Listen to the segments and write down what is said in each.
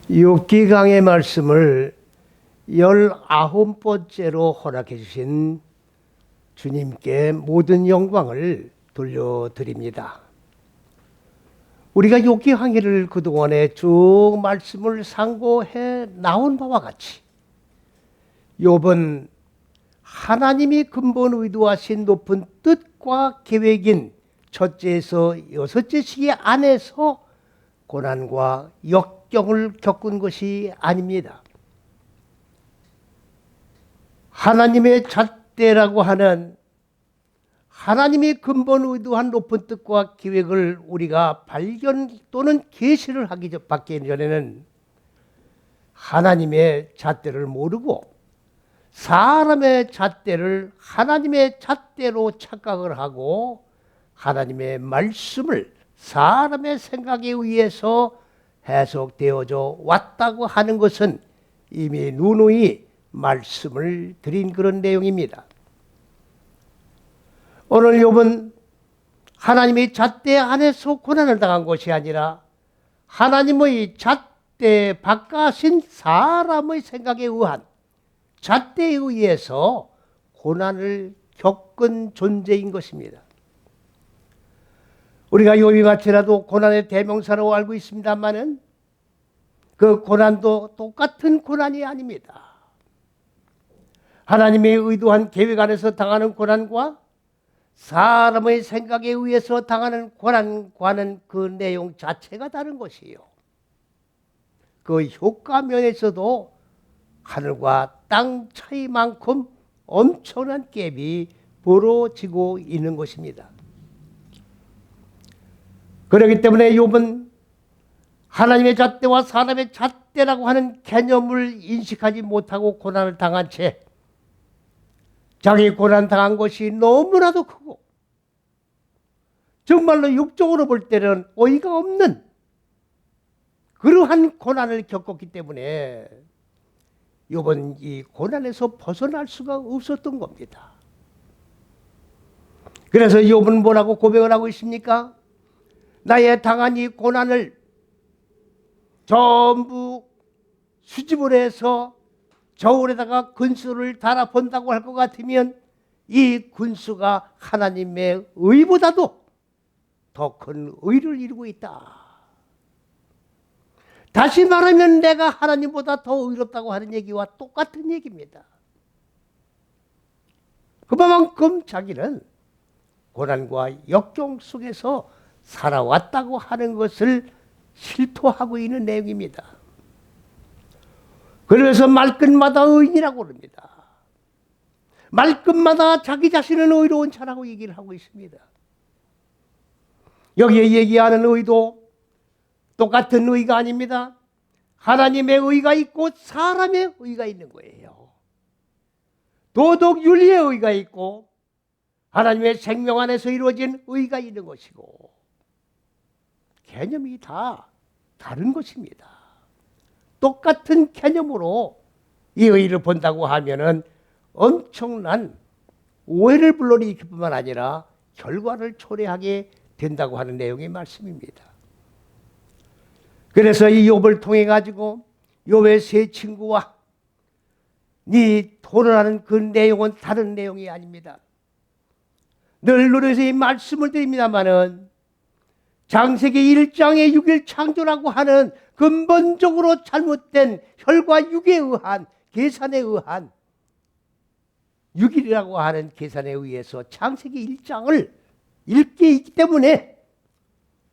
욥기 강의 말씀을 19번째로 허락해 주신 주님께 모든 영광을 돌려드립니다. 우리가 욥기 강의를 그동안에 쭉 말씀을 상고해 나온 바와 같이 욥은 하나님이 근본 의도하신 높은 뜻과 계획인 첫째에서 여섯째 시기 안에서 고난과 역경을 겪은 것이 아닙니다. 하나님의 잣대라고 하는 하나님이 근본 의도한 높은 뜻과 계획을 우리가 발견 또는 계시를 받기 전에는 하나님의 잣대를 모르고 사람의 잣대를 하나님의 잣대로 착각을 하고 하나님의 말씀을 사람의 생각에 의해서 해석되어져 왔다고 하는 것은 이미 누누이 말씀을 드린 그런 내용입니다. 오늘 욥은 하나님의 잣대 안에서 고난을 당한 것이 아니라 하나님의 잣대 바깥인 사람의 생각에 의한 잣대에 의해서 고난을 겪은 존재인 것입니다. 우리가 욥이 같이라도 고난의 대명사로 알고 있습니다만은 그 고난도 똑같은 고난이 아닙니다. 하나님의 의도한 계획 안에서 당하는 고난과 사람의 생각에 의해서 당하는 고난과는 그 내용 자체가 다른 것이요. 그 효과 면에서도 하늘과 땅 차이만큼 엄청난 갭이 벌어지고 있는 것입니다. 그렇기 때문에 욥은 하나님의 잣대와 사람의 잣대라고 하는 개념을 인식하지 못하고 고난을 당한 채 자기 고난 당한 것이 너무나도 크고 정말로 육적으로 볼 때는 어이가 없는 그러한 고난을 겪었기 때문에 욥은 이 고난에서 벗어날 수가 없었던 겁니다. 그래서 욥은 뭐라고 고백을 하고 있습니까? 나의 당한 이 고난을 전부 수집을 해서 저울에다가 근수를 달아본다고 할 것 같으면 이 근수가 하나님의 의보다도 더 큰 의를 이루고 있다. 다시 말하면 내가 하나님보다 더 의롭다고 하는 얘기와 똑같은 얘기입니다. 그만큼 자기는 고난과 역경 속에서 살아왔다고 하는 것을 실토하고 있는 내용입니다. 그래서 말끝마다 의인이라고 그럽니다. 말끝마다 자기 자신은 의로운 자라고 얘기를 하고 있습니다. 여기에 얘기하는 의도 똑같은 의가 아닙니다. 하나님의 의가 있고 사람의 의가 있는 거예요. 도덕 윤리의 의가 있고 하나님의 생명 안에서 이루어진 의가 있는 것이고 개념이 다 다른 것입니다. 똑같은 개념으로 이 의를 본다고 하면은 엄청난 오해를 불러일으킬 뿐만 아니라 결과를 초래하게 된다고 하는 내용의 말씀입니다. 그래서 이 욥을 통해 가지고 욥의 세 친구와 토론하는 그 내용은 다른 내용이 아닙니다. 늘 누려서 이 말씀을 드립니다마는 창세기 1장의 6일 창조라고 하는 근본적으로 잘못된 혈과 육에 의한 계산에 의한 6일이라고 하는 계산에 의해서 창세기 1장을 읽게 있기 때문에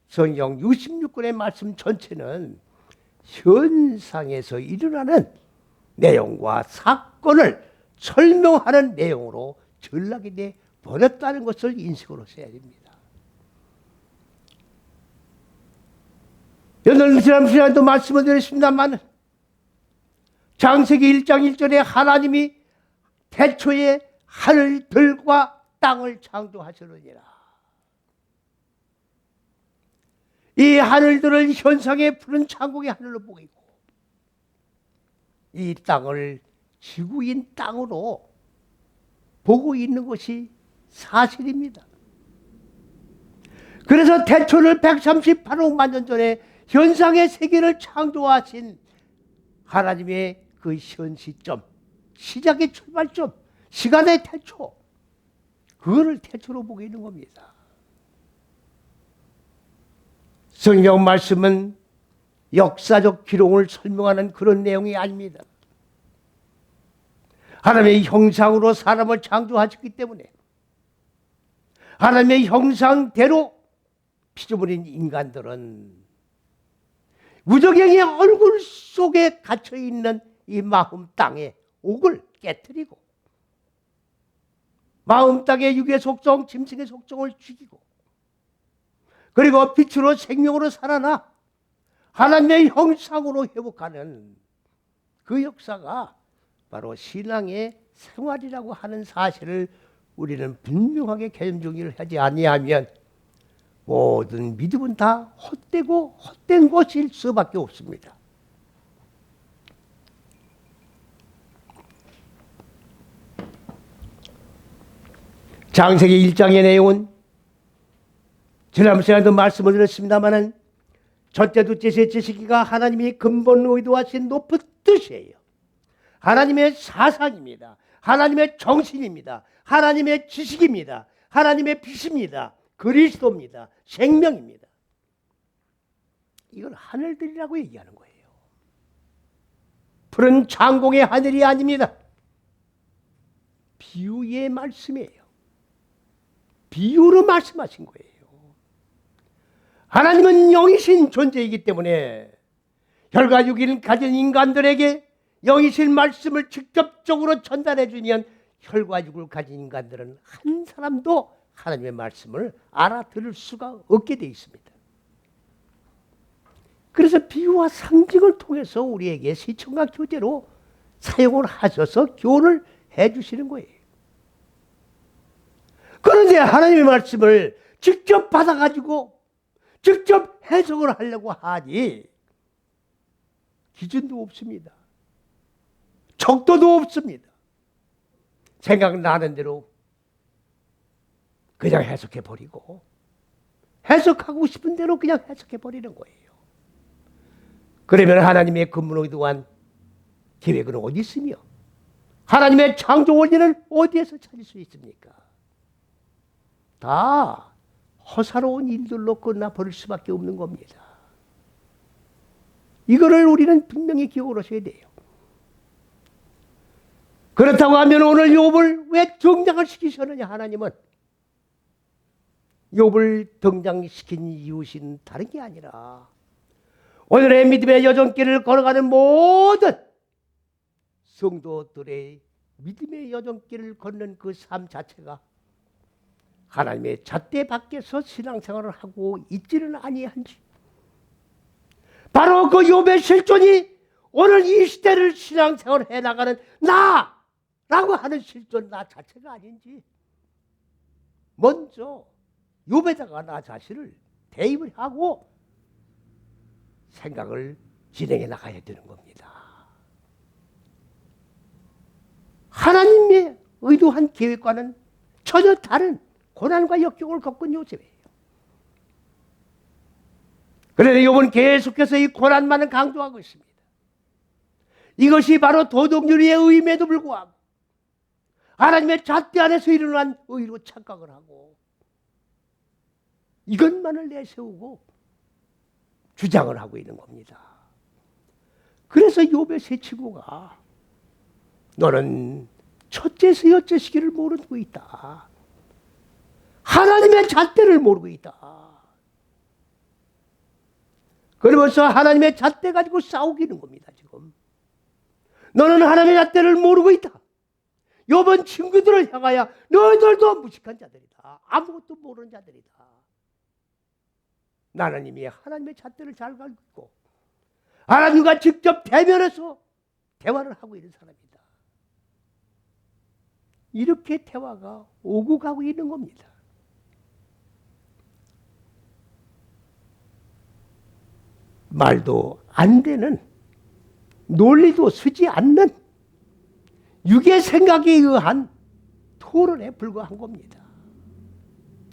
성경 66권의 말씀 전체는 현상에서 일어나는 내용과 사건을 설명하는 내용으로 전락이 돼 버렸다는 것을 인식을 하셔야 됩니다. 오늘 지난 시간에도 말씀을 드렸습니다만 창세기 1장 1절에 하나님이 태초에 하늘들과 땅을 창조하시느니라. 이 하늘들을 현상의 푸른 창공의 하늘로 보고 있고 이 땅을 지구인 땅으로 보고 있는 것이 사실입니다. 그래서 태초를 138억만 년 전에 현상의 세계를 창조하신 하나님의 그 현시점, 시작의 출발점, 시간의 태초, 그거를 태초로 보고 있는 겁니다. 성경 말씀은 역사적 기록을 설명하는 그런 내용이 아닙니다. 하나님의 형상으로 사람을 창조하셨기 때문에 하나님의 형상대로 피조물인 인간들은 무저갱의 얼굴 속에 갇혀있는 이 마음 땅의 옥을 깨뜨리고 마음 땅의 육의 속성, 짐승의 속성을 죽이고 그리고 빛으로 생명으로 살아나 하나님의 형상으로 회복하는 그 역사가 바로 신앙의 생활이라고 하는 사실을 우리는 분명하게 개념 정리를 하지 아니하면 모든 믿음은 다 헛되고 헛된 것일 수밖에 없습니다. 창세기 1장의 내용은 지난 시간에도 말씀을 드렸습니다마는 첫째, 둘째, 셋째 시기가 하나님이 근본 의도하신 높은 뜻이에요. 하나님의 사상입니다. 하나님의 정신입니다. 하나님의 지식입니다. 하나님의 빛입니다. 그리스도입니다. 생명입니다. 이건 하늘들이라고 얘기하는 거예요. 푸른 창공의 하늘이 아닙니다. 비유의 말씀이에요. 비유로 말씀하신 거예요. 하나님은 영이신 존재이기 때문에 혈과 육을 가진 인간들에게 영이신 말씀을 직접적으로 전달해 주면 혈과 육을 가진 인간들은 한 사람도 하나님의 말씀을 알아들을 수가 없게 되어 있습니다. 그래서 비유와 상징을 통해서 우리에게 시청각 교재로 사용을 하셔서 교훈을 해 주시는 거예요. 그런데 하나님의 말씀을 직접 받아가지고 직접 해석을 하려고 하니 기준도 없습니다. 척도도 없습니다. 생각나는 대로 그냥 해석해버리고 해석하고 싶은 대로 그냥 해석해버리는 거예요. 그러면 하나님의 근본 의도한 계획은 어디 있으며 하나님의 창조 원리는 어디에서 찾을 수 있습니까? 다 허사로운 일들로 끝나버릴 수밖에 없는 겁니다. 이거를 우리는 분명히 기억을 하셔야 돼요. 그렇다고 하면 오늘 욥을 왜 등장을 시키셨느냐? 하나님은 욥을 등장시킨 이유신 다른 게 아니라 오늘의 믿음의 여정길을 걸어가는 모든 성도들의 믿음의 여정길을 걷는 그 삶 자체가 하나님의 잣대 밖에서 신앙생활을 하고 있지는 아니한지 바로 그 욥의 실존이 오늘 이 시대를 신앙생활을 해나가는 나라고 하는 실존 나 자체가 아닌지 먼저 욥에다가 나 자신을 대입을 하고 생각을 진행해 나가야 되는 겁니다. 하나님의 의도한 계획과는 전혀 다른 고난과 역경을 겪은 요셉이에요. 그런데 욥은 계속해서 이 고난만을 강조하고 있습니다. 이것이 바로 도덕윤리의 의임에도 불구하고 하나님의 잣대 안에서 일어난 의로 착각을 하고 이것만을 내세우고 주장을 하고 있는 겁니다. 그래서 욥의 세 친구가 너는 첫째에서 여째 시기를 모르고 있다. 하나님의 잣대를 모르고 있다. 그러면서 하나님의 잣대 가지고 싸우기는 겁니다. 지금 너는 하나님의 잣대를 모르고 있다. 욥은 친구들을 향하여 너희들도 무식한 자들이다. 아무것도 모르는 자들이다. 나는 이미 하나님의 잣대를 잘 알고 있고 하나님과 직접 대면해서 대화를 하고 있는 사람이다. 이렇게 대화가 오고 가고 있는 겁니다. 말도 안 되는 논리도 쓰지 않는 육의 생각에 의한 토론에 불과한 겁니다.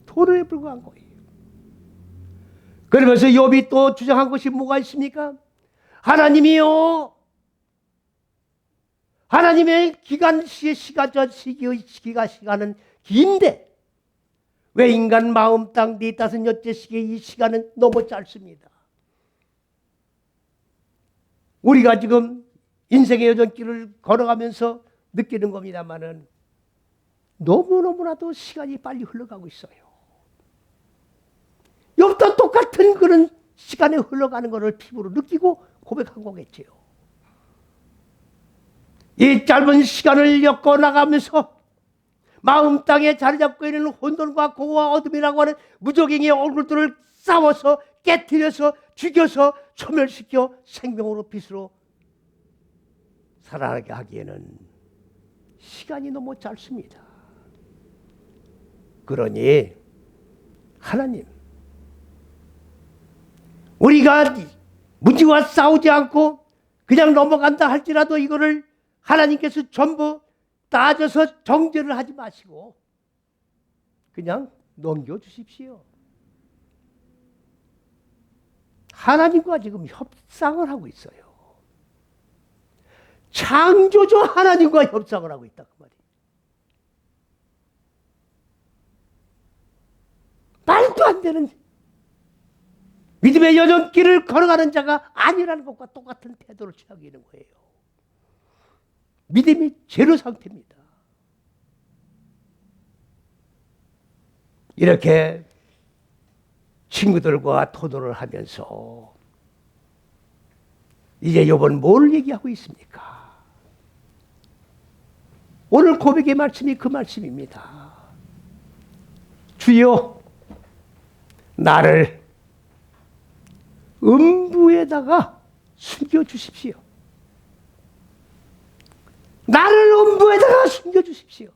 토론에 불과한 거예요. 그러면서 욥이 또 주장한 것이 뭐가 있습니까? 하나님이요 하나님의 시간은 긴데 왜 인간 마음 땅 45여째씩의 이 시간은 너무 짧습니다. 우리가 지금 인생의 여정길을 걸어가면서 느끼는 겁니다만은 너무너무나도 시간이 빨리 흘러가고 있어요. 욥도 똑같은 그런 시간에 흘러가는 것을 피부로 느끼고 고백한 거겠지요. 이 짧은 시간을 엮어 나가면서 마음 땅에 자리 잡고 있는 혼돈과 공허와 어둠이라고 하는 무적행의 얼굴들을 싸워서 깨뜨려서 죽여서 소멸시켜 생명으로 빛으로 살아나게 하기에는 시간이 너무 짧습니다. 그러니 하나님, 우리가 문제와 싸우지 않고 그냥 넘어간다 할지라도 이거를 하나님께서 전부 따져서 정죄를 하지 마시고 그냥 넘겨주십시오. 하나님과 지금 협상을 하고 있어요. 창조주 하나님과 협상을 하고 있다 그 말이에요. 말도 안 되는 믿음의 여정길을 걸어가는 자가 아니라는 것과 똑같은 태도를 취하고 있는 거예요. 믿음이 제로 상태입니다. 이렇게 친구들과 토론을 하면서 이제 욥은 뭘 얘기하고 있습니까? 오늘 고백의 말씀이 그 말씀입니다. 주여, 나를 음부에다가 숨겨주십시오. 나를 음부에다가 숨겨주십시오.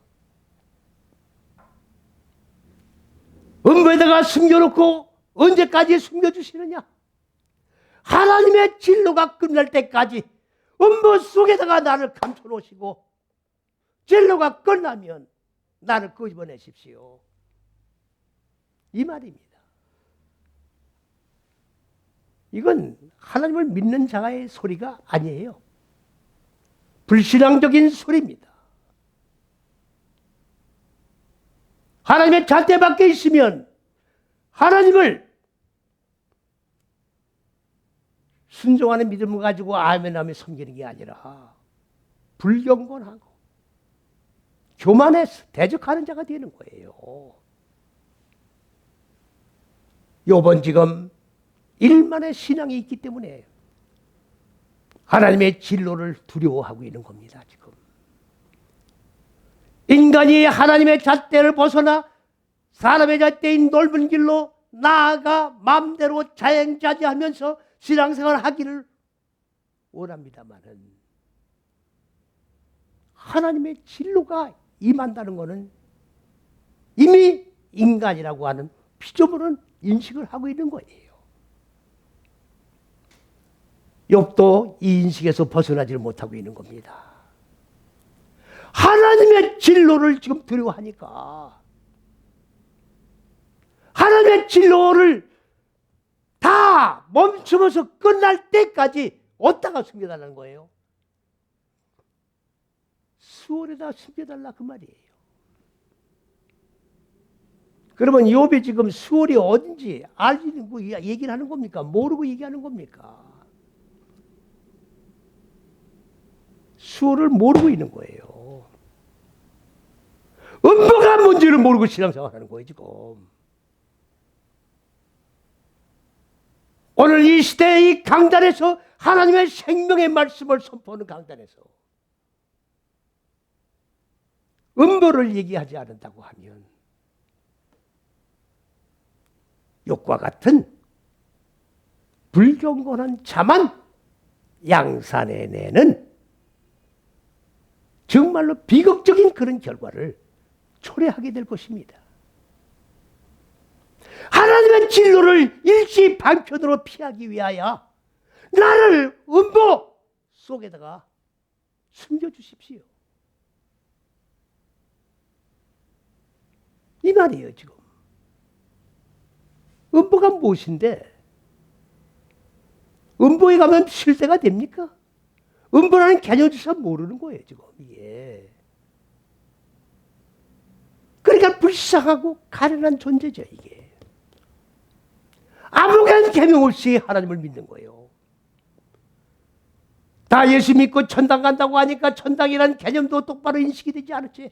음부에다가 숨겨놓고 언제까지 숨겨주시느냐? 하나님의 진로가 끝날 때까지 음부 속에다가 나를 감춰놓으시고 진로가 끝나면 나를 끄집어내십시오. 이 말입니다. 이건 하나님을 믿는 자의 소리가 아니에요. 불신앙적인 소리입니다. 하나님의 잣대 밖에 있으면 하나님을 순종하는 믿음을 가지고 아멘하며 섬기는 게 아니라 불경건하고 교만해서 대적하는 자가 되는 거예요. 욥은 지금 일만의 신앙이 있기 때문에 하나님의 진로를 두려워하고 있는 겁니다. 지금 인간이 하나님의 잣대를 벗어나 사람의 잣대인 넓은 길로 나아가 마음대로 자행자재하면서 신앙생활을 하기를 원합니다마는 하나님의 진로가 임한다는 것은 이미 인간이라고 하는 피조물은 인식을 하고 있는 거예요. 욥도 이 인식에서 벗어나지를 못하고 있는 겁니다. 하나님의 진로를 지금 두려워하니까 하나님의 진로를 다 멈추면서 끝날 때까지 어디다가 숨겨달라는 거예요? 수월에다 숨겨달라 그 말이에요. 그러면 욥이 지금 수월이 어딘지 알고 얘기를 하는 겁니까? 모르고 얘기하는 겁니까? 수월을 모르고 있는 거예요. 음부가 뭔지를 모르고 신앙생활하는 거예요 지금. 오늘 이 시대의 이 강단에서 하나님의 생명의 말씀을 선포하는 강단에서 음부를 얘기하지 않는다고 하면 욥과 같은 불경건한 자만 양산해 내는 정말로 비극적인 그런 결과를 초래하게 될 것입니다. 하나님의 진로를 일시 방편으로 피하기 위하여 나를 음부 속에다가 숨겨주십시오. 이 말이에요 지금. 음부가 무엇인데? 음부에 가면 쉴 데가 됩니까? 음부라는 개념조차 모르는 거예요, 지금 이게. 그러니까 불쌍하고 가련한 존재죠, 이게. 아무런 계명 없이 하나님을 믿는 거예요. 다 예수 믿고 천당 간다고 하니까 천당이라는 개념도 똑바로 인식이 되지 않았지.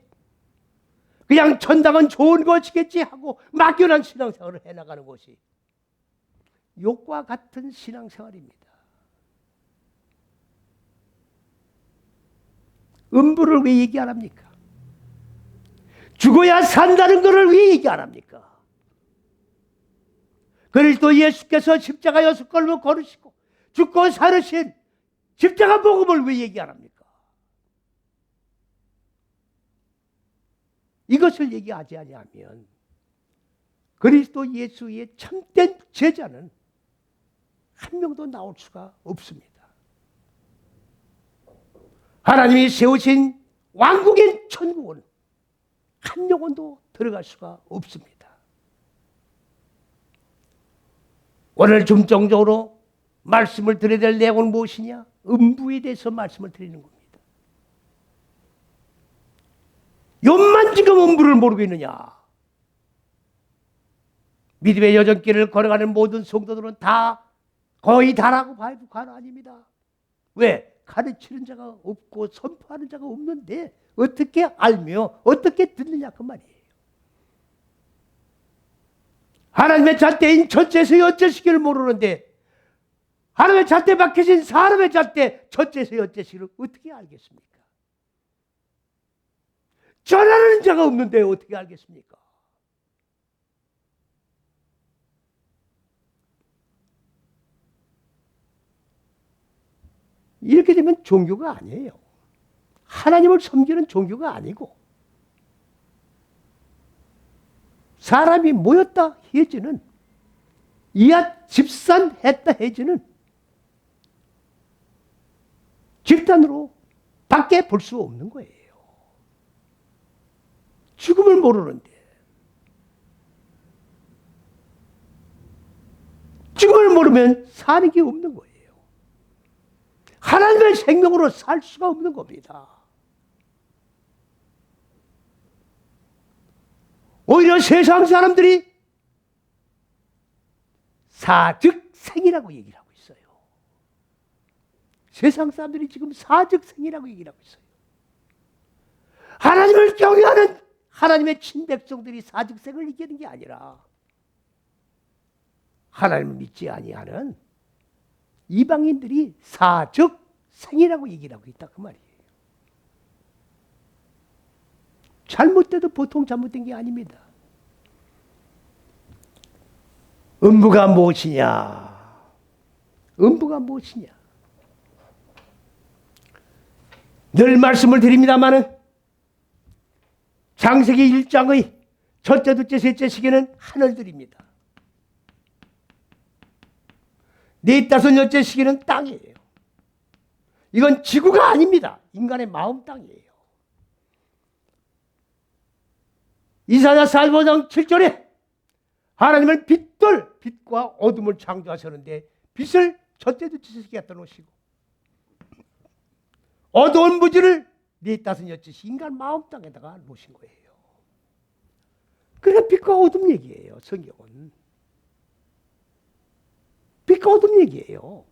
그냥 천당은 좋은 것이겠지 하고 막연한 신앙생활을 해나가는 것이 욕과 같은 신앙생활입니다. 음부를 왜 얘기 안 합니까? 죽어야 산다는 것을 왜 얘기 안 합니까? 그리스도 예수께서 십자가 6걸음을 걸으시고 죽고 살으신 십자가 복음을 왜 얘기 안 합니까? 이것을 얘기하지 아니하면 그리스도 예수의 참된 제자는 한 명도 나올 수가 없습니다. 하나님이 세우신 왕국인 천국은 한 영혼도 들어갈 수가 없습니다. 오늘 중점적으로 말씀을 드려야 될 내용은 무엇이냐? 음부에 대해서 말씀을 드리는 겁니다. 요만 지금 음부를 모르고 있느냐? 믿음의 여정길을 걸어가는 모든 성도들은 다 거의 다라고 봐도 과언 아닙니다. 왜? 가르치는 자가 없고 선포하는 자가 없는데 어떻게 알며 어떻게 듣느냐 그 말이에요. 하나님의 잣대인 첫째에서 여째시기를 모르는데 하나님의 잣대 박혀진 사람의 잣대 첫째에서 여째시기를 어떻게 알겠습니까? 전하는 자가 없는데 어떻게 알겠습니까? 이렇게 되면 종교가 아니에요. 하나님을 섬기는 종교가 아니고 사람이 모였다 해지는 이하 집산했다 해지는 집단으로 밖에 볼 수 없는 거예요. 죽음을 모르는데 죽음을 모르면 사는 게 없는 거예요. 하나님의 생명으로 살 수가 없는 겁니다. 오히려 세상 사람들이 사즉생이라고 얘기를 하고 있어요. 세상 사람들이 지금 사즉생이라고 얘기를 하고 있어요. 하나님을 경외하는 하나님의 친백성들이 사즉생을 이기는 게 아니라 하나님을 믿지 아니하는 이방인들이 사즉생이라고 얘기를 하고 있다 그 말이에요. 잘못돼도 보통 잘못된 게 아닙니다. 음부가 무엇이냐? 음부가 무엇이냐? 늘 말씀을 드립니다마는 창세기 1장의 첫째, 둘째, 셋째 시기는 하늘들입니다. 네, 다섯, 여째 시기는 땅이에요. 이건 지구가 아닙니다. 인간의 마음 땅이에요. 이사야 45장 7절에 하나님은 빛과 어둠을 창조하셨는데 빛을 첫째, 둘째 시기에 갖다 놓으시고 어두운 무지를 네, 다섯, 여째 시 인간 마음 땅에다가 놓으신 거예요. 그러니까 빛과 어둠 얘기예요. 성경은. 빛과 어둠 얘기예요.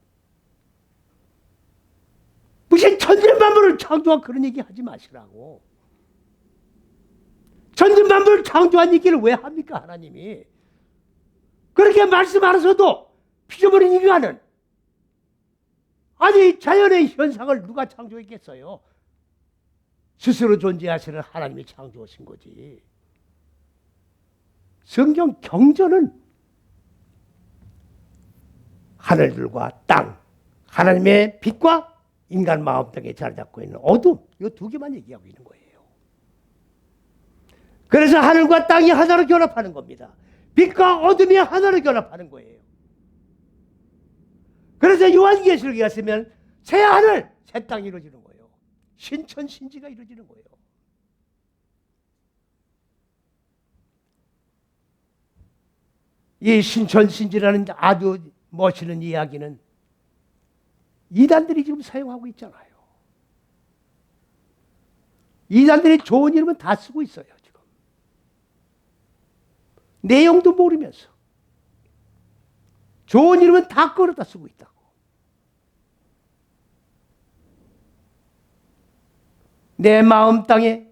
무슨 천지만물을 창조한 그런 얘기 하지 마시라고. 천지만물을 창조한 얘기를 왜 합니까 하나님이? 그렇게 말씀하셔도 피조물인 인간은 아니 자연의 현상을 누가 창조했겠어요? 스스로 존재하시는 하나님이 창조하신 거지. 성경 경전은 하늘들과 땅, 하나님의 빛과 인간 마음 땅에 자리 잡고 있는 어둠, 이 두 개만 얘기하고 있는 거예요. 그래서 하늘과 땅이 하나로 결합하는 겁니다. 빛과 어둠이 하나로 결합하는 거예요. 그래서 요한계시록에 갔으면 새 하늘, 새 땅이 이루어지는 거예요. 신천신지가 이루어지는 거예요. 이 신천신지라는 아주 멋있는 이야기는 이단들이 지금 사용하고 있잖아요. 이단들이 좋은 이름은 다 쓰고 있어요. 지금 내용도 모르면서 좋은 이름은 다 끌어다 쓰고 있다고. 내 마음 땅에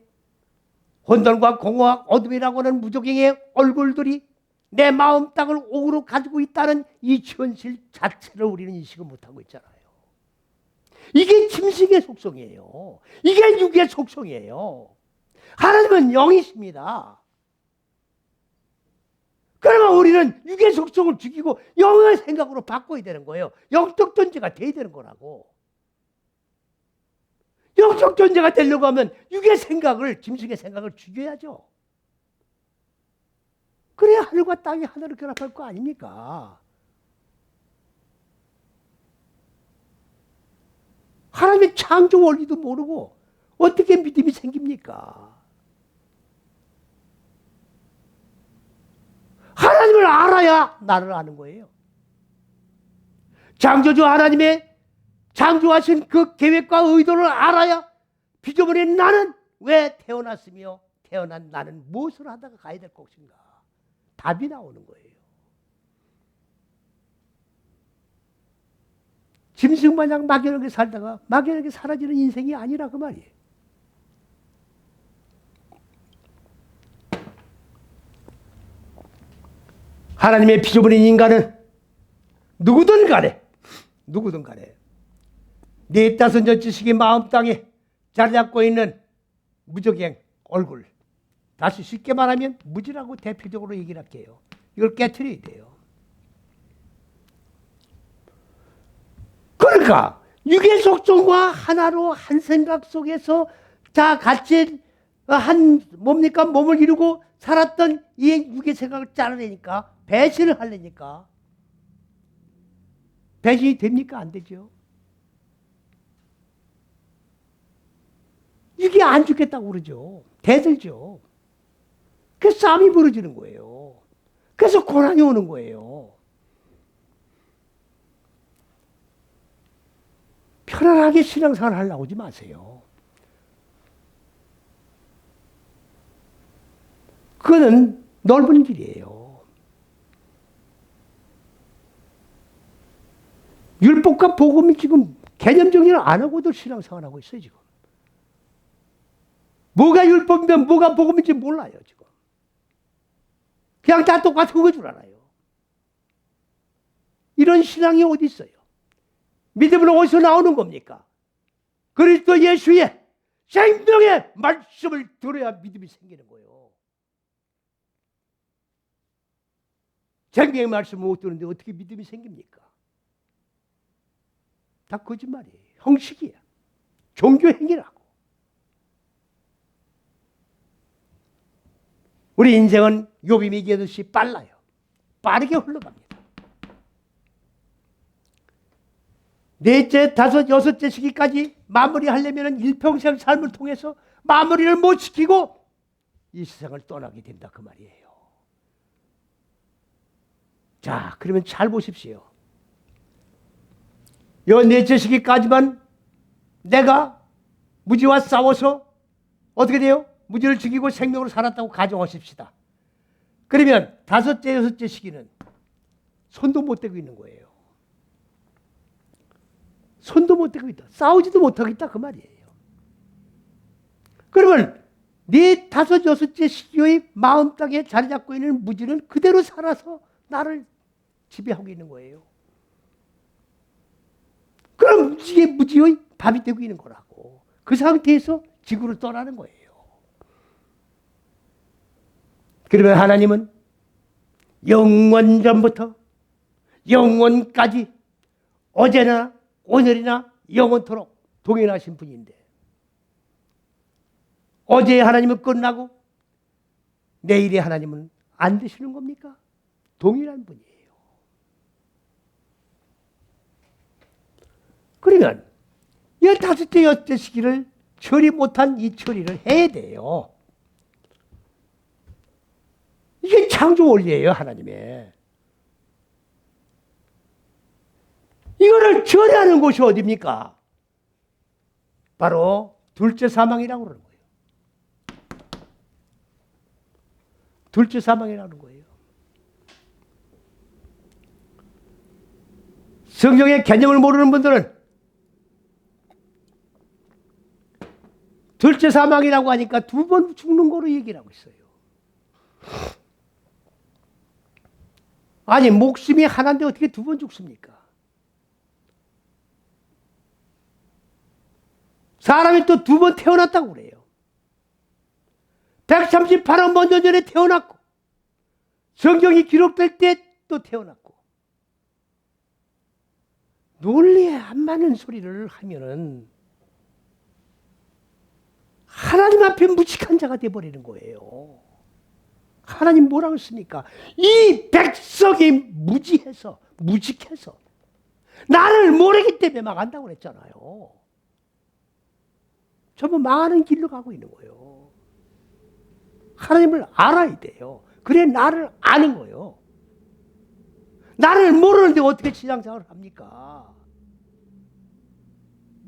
혼돈과 공허와 어둠이라고 하는 무적행의 얼굴들이 내 마음 땅을 옥으로 가지고 있다는 이 현실 자체를 우리는 인식을 못하고 있잖아요. 이게 짐승의 속성이에요. 이게 육의 속성이에요. 하나님은 영이십니다. 그러면 우리는 육의 속성을 죽이고 영의 생각으로 바꿔야 되는 거예요. 영적 존재가 돼야 되는 거라고. 영적 존재가 되려고 하면 육의 생각을, 짐승의 생각을 죽여야죠. 그래야 하늘과 땅이 하늘을 결합할 거 아닙니까? 하나님의 창조 원리도 모르고 어떻게 믿음이 생깁니까? 하나님을 알아야 나를 아는 거예요. 창조주 하나님의 창조하신 그 계획과 의도를 알아야 피조물인 나는 왜 태어났으며 태어난 나는 무엇을 하다가 가야 될 것인가? 답이 나오는 거예요. 짐승마냥 막연하게 살다가 막연하게 사라지는 인생이 아니라 그 말이에요. 하나님의 피조물인 인간은 누구든 간에 네 다섯 여섯씩이 마음 땅에 자리 잡고 있는 무적행 얼굴, 다시 쉽게 말하면 무지라고 대표적으로 얘기를 할게요. 이걸 깨트려야 돼요. 그러니까 육의 속성과 하나로 한 생각 속에서 다 같이 한 뭡니까 몸을 이루고 살았던 이 육의 생각을 잘라내니까 배신을 하려니까 배신이 됩니까? 안 되죠. 육이 안 죽겠다고 그러죠. 대들죠. 그래서 싸움이 벌어지는 거예요. 그래서 고난이 오는 거예요. 편안하게 신앙생활 하려고 하지 마세요. 그거는 넓은 길이에요. 율법과 복음이 지금 개념 정리를 안 하고도 신앙생활하고 있어요, 지금. 뭐가 율법이면 뭐가 복음인지 몰라요, 지금. 그냥 다 똑같은 거 줄 알아요. 이런 신앙이 어디 있어요? 믿음은 어디서 나오는 겁니까? 그리스도 예수의 생명의 말씀을 들어야 믿음이 생기는 거예요. 생명의 말씀을 못 듣는데 어떻게 믿음이 생깁니까? 다 거짓말이에요. 형식이야. 종교 행위라고. 우리 인생은 욥이 얘기하듯이 빨라요. 빠르게 흘러갑니다. 넷째, 다섯, 여섯째 시기까지 마무리하려면 일평생 삶을 통해서 마무리를 못 시키고 이 세상을 떠나게 된다 그 말이에요. 자, 그러면 잘 보십시오. 요 넷째 시기까지만 내가 무지와 싸워서 어떻게 돼요? 무지를 죽이고 생명으로 살았다고 가정하십시다. 그러면 다섯째, 여섯째 시기는 손도 못 대고 있는 거예요. 손도 못 대고 있다. 싸우지도 못하겠다 그 말이에요. 그러면 네 다섯, 여섯째 시기의 마음 땅에 자리 잡고 있는 무지는 그대로 살아서 나를 지배하고 있는 거예요. 그럼 이게 무지의 밥이 되고 있는 거라고. 그 상태에서 지구를 떠나는 거예요. 그러면 하나님은 영원전부터 영원까지 어제나 오늘이나 영원토록 동일하신 분인데 어제의 하나님은 끝나고 내일의 하나님은 안 되시는 겁니까? 동일한 분이에요. 그러면 15째, 6째 시기를 처리 못한 이 처리를 해야 돼요. 이게 창조 원리예요, 하나님의. 이거를 처리하는 곳이 어디입니까? 바로 둘째 사망이라고 그러는 거예요. 둘째 사망이라는 거예요. 성경의 개념을 모르는 분들은 둘째 사망이라고 하니까 두 번 죽는 거로 얘기를 하고 있어요. 아니, 목숨이 하나인데 어떻게 두 번 죽습니까? 사람이 또 두 번 태어났다고 그래요. 138억 년 전에 태어났고, 성경이 기록될 때 또 태어났고, 논리에 안 맞는 소리를 하면은 하나님 앞에 무식한 자가 되어버리는 거예요. 하나님 뭐라고 했습니까? 이 백성이 무지해서, 무식해서 나를 모르기 때문에 망한다고 그랬잖아요. 전부 망하는 길로 가고 있는 거예요. 하나님을 알아야 돼요. 그래 나를 아는 거예요. 나를 모르는데 어떻게 신앙생활을 합니까?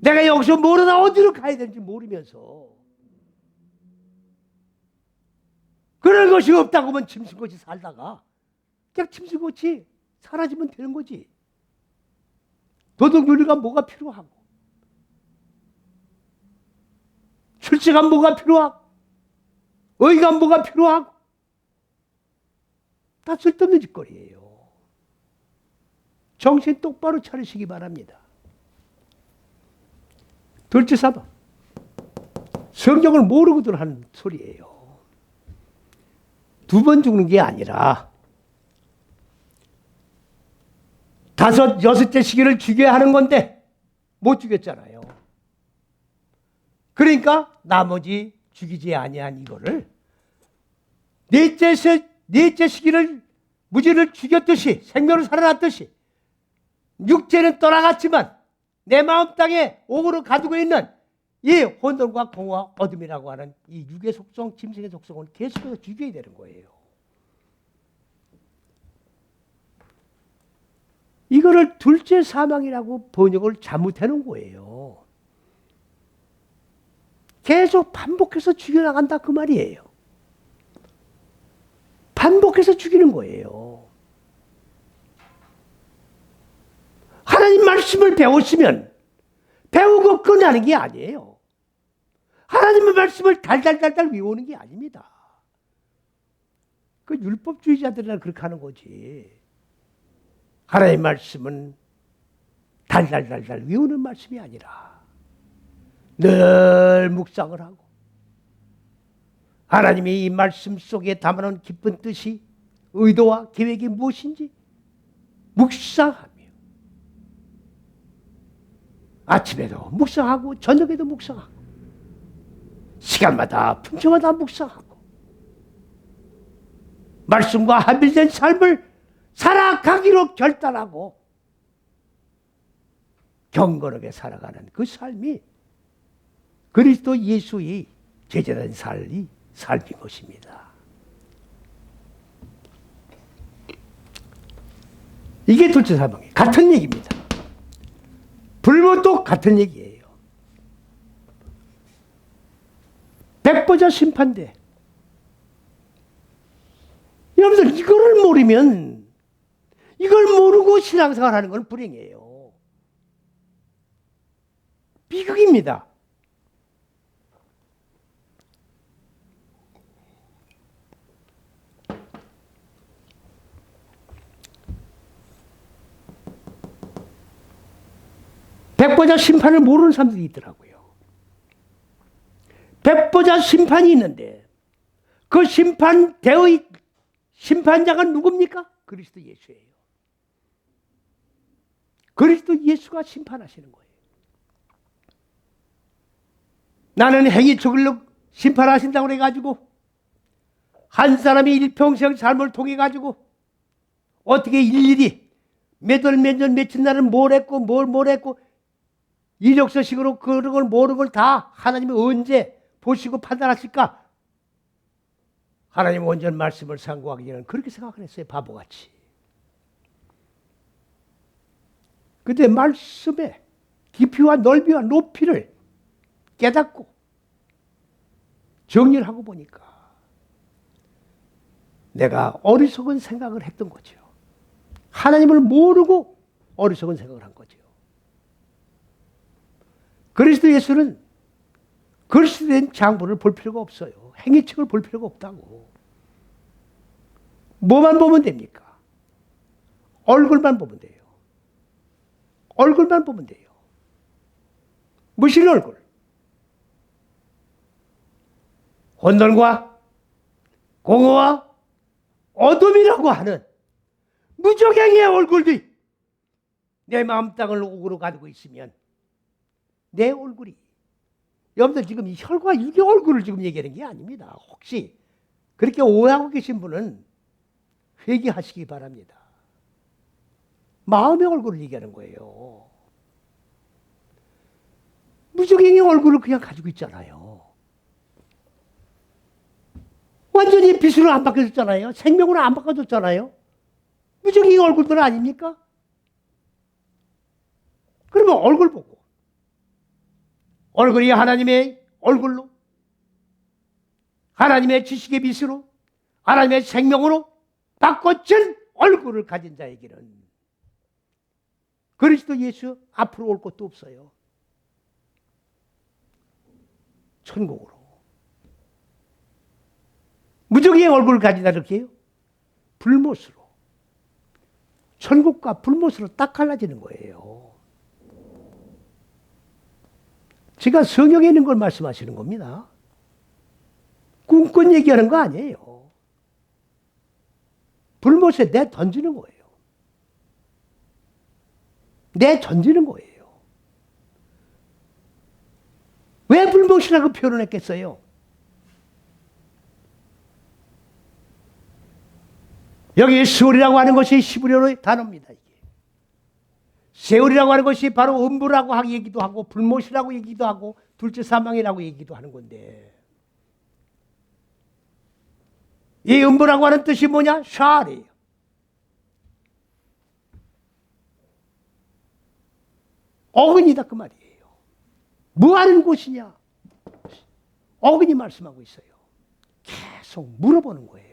내가 여기서 모르다 어디로 가야 되는지 모르면서 그런 것이 없다고 하면 짐승같이 살다가 그냥 짐승같이 사라지면 되는 거지. 도덕윤리가 뭐가 필요하고, 실체가 뭐가 필요하고, 의의가 뭐가 필요하고, 다 쓸데없는 짓거리예요. 정신 똑바로 차리시기 바랍니다. 둘째 사망, 성경을 모르고들 하는 소리예요. 두 번 죽는 게 아니라 다섯, 여섯째 시기를 죽여야 하는 건데 못 죽였잖아요. 그러니까 나머지 죽이지 아니한 이거를 넷째 시기를 무지를 죽였듯이, 생명을 살아났듯이 육체는 떠나갔지만 내 마음 땅에 옥으로 가두고 있는 이 혼돈과 공허와 어둠이라고 하는 이 육의 속성, 짐승의 속성은 계속해서 죽여야 되는 거예요. 이거를 둘째 사망이라고 번역을 잘못해 놓은 거예요. 계속 반복해서 죽여나간다 그 말이에요. 반복해서 죽이는 거예요. 하나님 말씀을 배웠으면 배우고 끝나는 게 아니에요. 하나님의 말씀을 달달달달 외우는 게 아닙니다. 그 율법주의자들이나 그렇게 하는 거지. 하나님의 말씀은 달달달달 외우는 말씀이 아니라 늘 묵상을 하고 하나님이 이 말씀 속에 담아놓은 깊은 뜻이, 의도와 계획이 무엇인지 묵상하며 아침에도 묵상하고 저녁에도 묵상하고 시간마다 품처마다 묵상하고 말씀과 합일된 삶을 살아가기로 결단하고 경건하게 살아가는 그 삶이 그리스도 예수의 제자된 삶인 것입니다. 이게 둘째 사망이에요. 같은 얘기입니다. 불문도 같은 얘기예요. 백보자 심판대. 여러분들 이거를 모르면, 이걸 모르고 신앙생활 하는 건 불행이에요. 비극입니다. 백보자 심판을 모르는 사람들이 있더라고요. 백보자 심판이 있는데 그 심판대의 심판자가 누굽니까? 그리스도 예수예요. 그리스도 예수가 심판하시는 거예요. 나는 행위 저글로 심판하신다고 그래가지고 한 사람이 일평생 삶을 통해가지고 어떻게 일일이 몇 월, 몇 년, 며칠 날은 뭘 했고 뭘 했고 이력서식으로 그런 걸 모르는 걸 다 하나님이 언제 보시고 판단하실까? 하나님 온전 말씀을 상고하기 전에는 그렇게 생각을 했어요. 바보같이. 그때 말씀의 깊이와 넓이와 높이를 깨닫고 정리를 하고 보니까 내가 어리석은 생각을 했던 거죠. 하나님을 모르고 어리석은 생각을 한 거죠. 그리스도 예수는 그리스도된 장부를 볼 필요가 없어요. 행위책을 볼 필요가 없다고. 뭐만 보면 됩니까? 얼굴만 보면 돼요. 얼굴만 보면 돼요. 무슨 얼굴? 혼돈과 공허와 어둠이라고 하는 무적행의 얼굴들이 내 마음 땅을 옥으로 가지고 있으면 내 얼굴이, 여러분들 지금 이 혈과 육의 얼굴을 지금 얘기하는 게 아닙니다. 혹시 그렇게 오해하고 계신 분은 회개하시기 바랍니다. 마음의 얼굴을 얘기하는 거예요. 무적행의 얼굴을 그냥 가지고 있잖아요. 완전히 빛으로 안 바꿔줬잖아요. 생명으로 안 바꿔줬잖아요. 무적행의 얼굴들 아닙니까? 그러면 얼굴 보고, 얼굴이 하나님의 얼굴로, 하나님의 지식의 빛으로, 하나님의 생명으로 바꿔준 얼굴을 가진 자에게는 그리스도 예수 앞으로 올 것도 없어요. 천국으로. 무적의 얼굴을 가지다 이렇게 해요. 불못으로. 천국과 불못으로 딱 갈라지는 거예요. 제가 성경에 있는 걸 말씀하시는 겁니다. 꿈꾼 얘기하는 거 아니에요. 불못에 내 던지는 거예요. 내 던지는 거예요. 왜 불못이라고 표현을 했겠어요? 여기 세월이라고 하는 것이 히브리어의 단어입니다. 이게. 세월이라고 하는 것이 바로 음부라고 얘기도 하고 불못이라고 얘기도 하고 둘째 사망이라고 얘기도 하는 건데, 이 음부라고 하는 뜻이 뭐냐? 샤리예요. 어근이다 그 말이에요. 뭐 하는 곳이냐? 어근이 말씀하고 있어요. 계속 물어보는 거예요.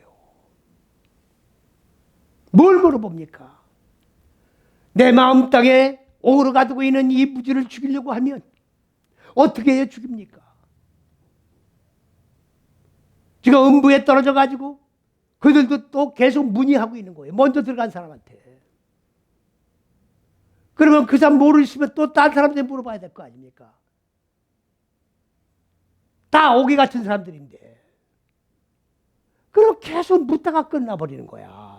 뭘 물어봅니까? 내 마음 땅에 옥으로 가두고 있는 이 무지를 죽이려고 하면 어떻게 해야 죽입니까? 지금 음부에 떨어져 가지고 그들도 또 계속 문의하고 있는 거예요. 먼저 들어간 사람한테. 그러면 그 사람 모르시면 또 다른 사람한테 물어봐야 될 거 아닙니까? 다 오기 같은 사람들인데. 그럼 계속 묻다가 끝나버리는 거야.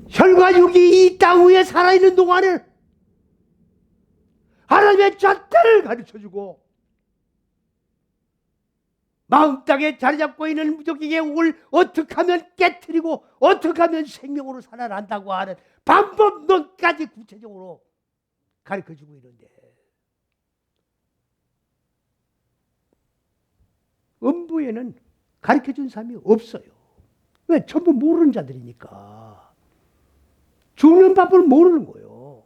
혈과 육이 이 땅 위에 살아있는 동안에 하나님의 잣대를 가르쳐주고 마음 땅에 자리 잡고 있는 무적의 영을 어떻게 하면 깨트리고 어떻게 하면 생명으로 살아난다고 하는 방법론까지 구체적으로 가르쳐주고 있는데, 음부에는 가르쳐준 사람이 없어요. 왜? 전부 모르는 자들이니까. 죽는 법을 모르는 거예요.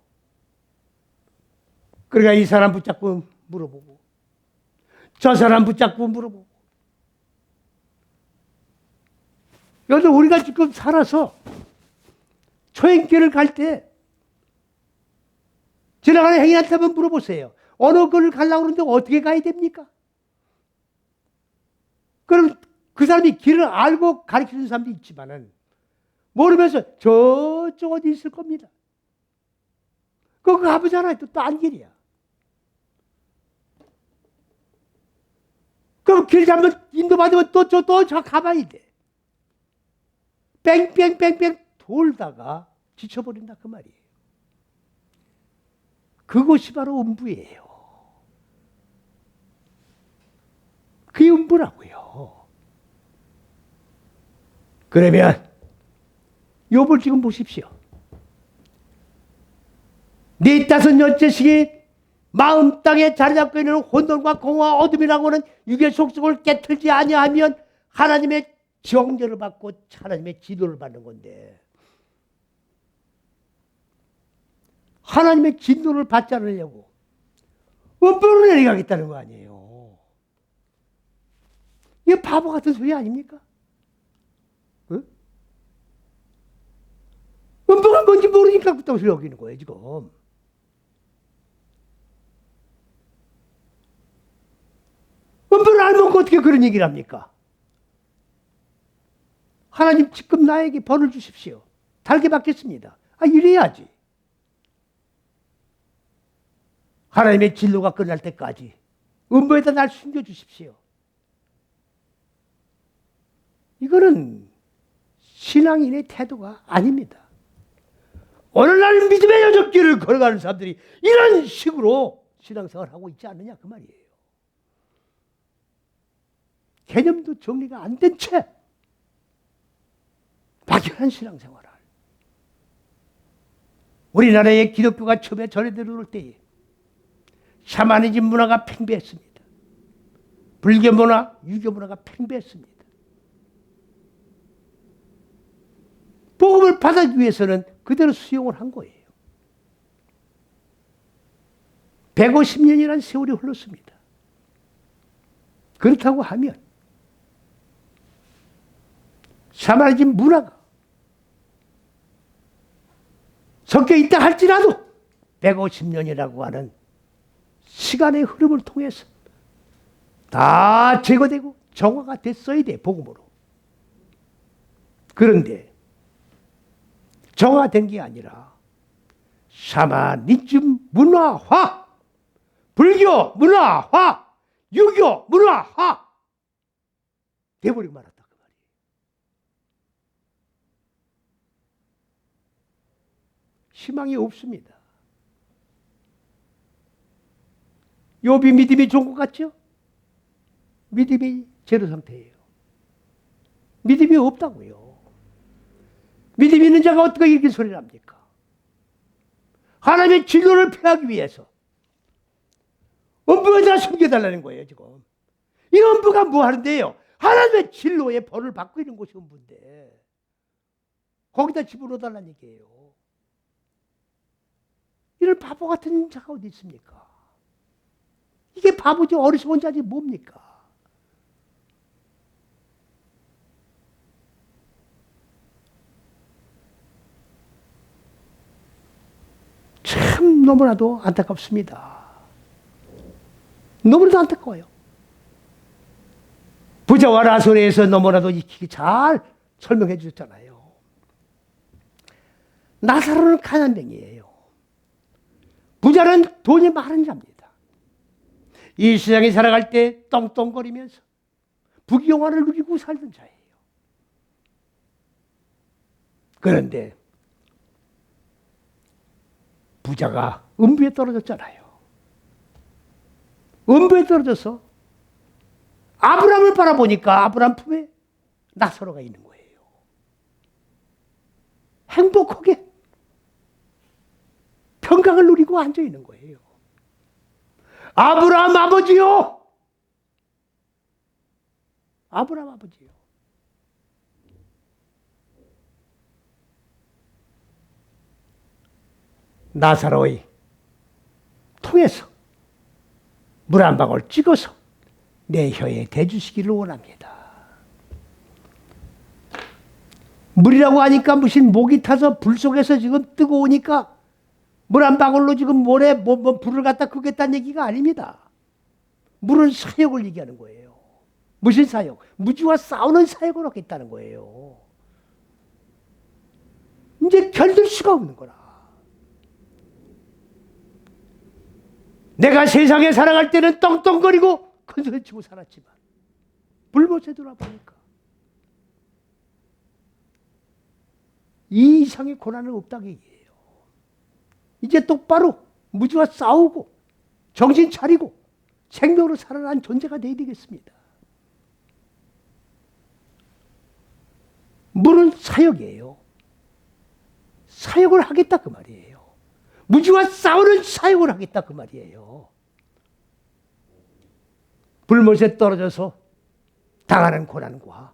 그러니까 이 사람 붙잡고 물어보고 저 사람 붙잡고 물어보고. 여기서 우리가 지금 살아서 초행길을 갈 때 지나가는 행인한테 한번 물어보세요. 어느 길을 가려고 그러는데 어떻게 가야 됩니까? 그럼 그 사람이 길을 알고 가르쳐주는 사람도 있지만은 모르면서 저쪽 어디 있을 겁니다. 그거 가보잖아요. 또 딴 길이야. 그럼 길 잘못 인도받으면 또 저 가봐야 돼. 뺑뺑뺑뺑 돌다가 지쳐버린다 그 말이에요. 그것이 바로 음부예요. 그게 음부라고요. 그러면 욥을 지금 보십시오. 네 다섯 여째씩이 마음 땅에 자리 잡고 있는 혼돈과 공허와 어둠이라고 하는 육의 속성을 깨틀지 아니하면 하나님의 정죄를 받고 하나님의 지도를 받는 건데, 하나님의 진노를 받지 않으려고 음부로 내려가겠다는 거 아니에요. 이게 바보 같은 소리 아닙니까? 응? 뭐가 뭔지 모르니까 그딴 소리 여기는 거예요, 지금. 뭘 알면 어떻게 그런 얘기를 합니까? 하나님 지금 나에게 벌을 주십시오. 달게 받겠습니다. 이래야지. 하나님의 진로가 끝날 때까지 음부에다 날 숨겨주십시오. 이거는 신앙인의 태도가 아닙니다. 오늘날 믿음의 여정길을 걸어가는 사람들이 이런 식으로 신앙생활을 하고 있지 않느냐 그 말이에요. 개념도 정리가 안 된 채 막연한 신앙생활을. 우리나라의 기독교가 처음에 전해 들어올 때에 샤머니즘 문화가 팽배했습니다. 불교 문화, 유교 문화가 팽배했습니다. 복음을 받아주기 위해서는 그대로 수용을 한 거예요. 150년이라는 세월이 흘렀습니다. 그렇다고 하면 샤머니즘 문화가 섞여 있다 할지라도 150년이라고 하는 시간의 흐름을 통해서 다 제거되고 정화가 됐어야 돼, 복음으로. 그런데 정화된 게 아니라 샤머니즘 문화화, 불교 문화화, 유교 문화화 돼버리고 말았다 그 말이에요. 희망이 없습니다. 욥이 믿음이 좋은 것 같죠? 믿음이 제로 상태예요. 믿음이 없다고요. 믿음 있는 자가 어떻게 이렇게 소리를 합니까? 하나님의 진로를 펴하기 위해서 음부에다 숨겨달라는 거예요, 지금. 이 음부가 뭐 하는데요? 하나님의 진로의 벌을 받고 있는 곳이 음부인데 거기다 집어넣어달라는 얘기예요. 이런 바보 같은 자가 어디 있습니까? 이게 바보지 어리석은 자지 뭡니까? 참 너무나도 안타깝습니다. 너무나도 안타까워요. 부자와 라솔에서 너무나도 익히게 잘 설명해 주셨잖아요. 나사로는 가난뱅이에요. 부자는 돈이 많은 자입니다. 이 세상에 살아갈 때 떵떵거리면서 부귀영화를 누리고 살던 자예요. 그런데 부자가 음부에 떨어졌잖아요. 음부에 떨어져서 아브라함을 바라보니까 아브라함 품에 나사로가 있는 거예요. 행복하게 평강을 누리고 앉아 있는 거예요. 아브라함 아버지요! 아브라함 아버지요. 나사로의 통해서 물 한 방울 찍어서 내 혀에 대주시기를 원합니다. 물이라고 하니까 무슨 목이 타서 불 속에서 지금 뜨거우니까 물 한 방울로 지금 모래 불을 갖다 끄겠다는 얘기가 아닙니다. 물은 사역을 얘기하는 거예요. 무슨 사역? 무지와 싸우는 사역을 하겠다는 거예요. 이제 견딜 수가 없는 거라. 내가 세상에 살아갈 때는 떵떵거리고 큰소리치고 살았지만 불못에 돌아보니까 이 이상의 고난은 없다는 얘기예요. 이제 똑바로 무지와 싸우고 정신 차리고 생명으로 살아난 존재가 되어야 되겠습니다. 물은 사역이에요. 사역을 하겠다 그 말이에요. 무지와 싸우는 사역을 하겠다 그 말이에요. 불못에 떨어져서 당하는 고난과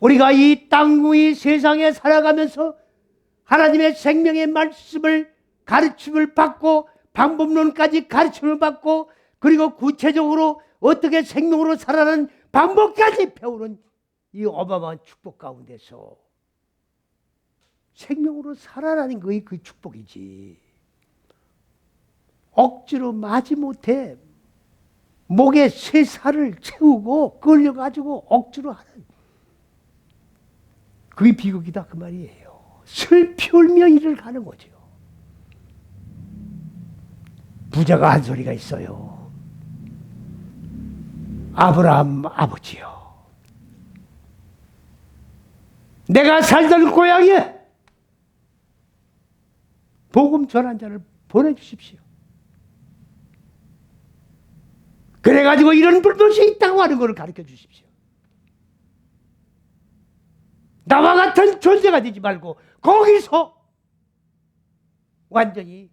우리가 이 땅 위의 세상에 살아가면서 하나님의 생명의 말씀을 가르침을 받고 방법론까지 가르침을 받고 그리고 구체적으로 어떻게 생명으로 살아가는 방법까지 배우는 이 어마어마한 축복 가운데서 생명으로 살아나는 것이 그 축복이지. 억지로 마지못해 목에 쇠살을 채우고 끌려가지고 억지로 하는 그게 비극이다 그 말이에요. 슬피 울며 일을 가는 거죠. 부자가 한 소리가 있어요. 아브라함 아버지요, 내가 살던 고향에 복음 전한 자를 보내주십시오. 그래가지고 이런 불못이 있다고 하는 것을 가르쳐 주십시오. 나와 같은 존재가 되지 말고 거기서 완전히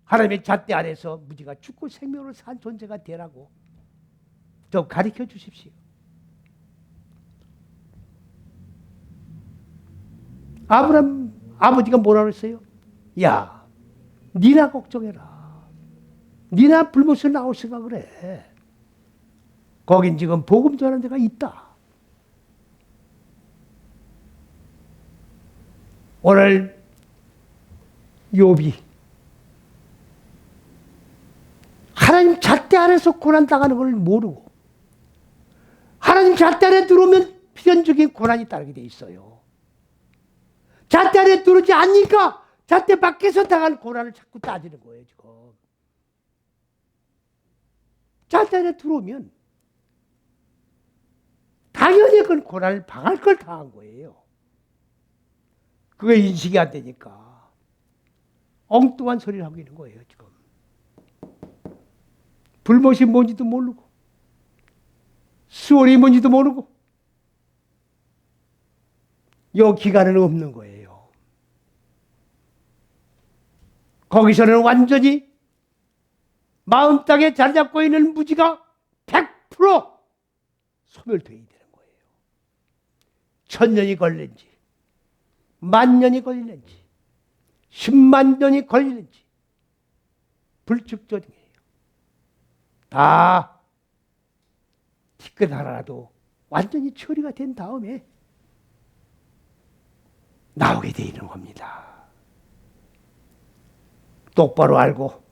하나님의 잣대 아래서 무지가 죽고 생명으로 산 존재가 되라고 좀 가르쳐 주십시오. 아브라함 아버지가 뭐라 그랬어요? 야, 니나 걱정해라. 니나 불못을 나올 생각을 해. 거긴 지금 복음 전하는 데가 있다. 오늘 욥이 하나님 잣대 아래서 고난 당하는 걸 모르고 하나님 잣대 안에 들어오면 필연적인 고난이 따르게 돼 있어요. 잣대 안에 들어오지 않으니까 잣대 밖에서 당한 고난을 자꾸 따지는 거예요. 지금 잣대 안에 들어오면 당연히 그 고난을 당할 걸 당한 거예요. 그게 인식이 안 되니까 엉뚱한 소리를 하고 있는 거예요. 지금 불못이 뭔지도 모르고 수월이 뭔지도 모르고 요 기간은 없는 거예요. 거기서는 완전히 마음 땅에 자리 잡고 있는 무지가 100% 소멸되어야 되는 거예요. 1000년이 걸린지 10,000년이 걸리는지 10만 년이 걸리는지 불측정이에요. 다 티끌 하나라도 완전히 처리가 된 다음에 나오게 돼 있는 겁니다. 똑바로 알고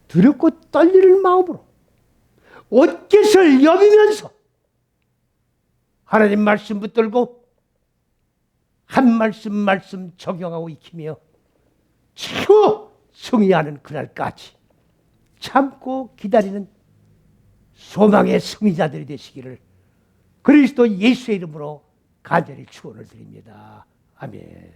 두렵고 떨리는 마음으로 옷깃을 여미면서 하나님 말씀 붙들고 한 말씀 적용하고 익히며 최후 승리하는 그날까지 참고 기다리는 소망의 승리자들이 되시기를 그리스도 예수의 이름으로 간절히 축원을 드립니다. 아멘.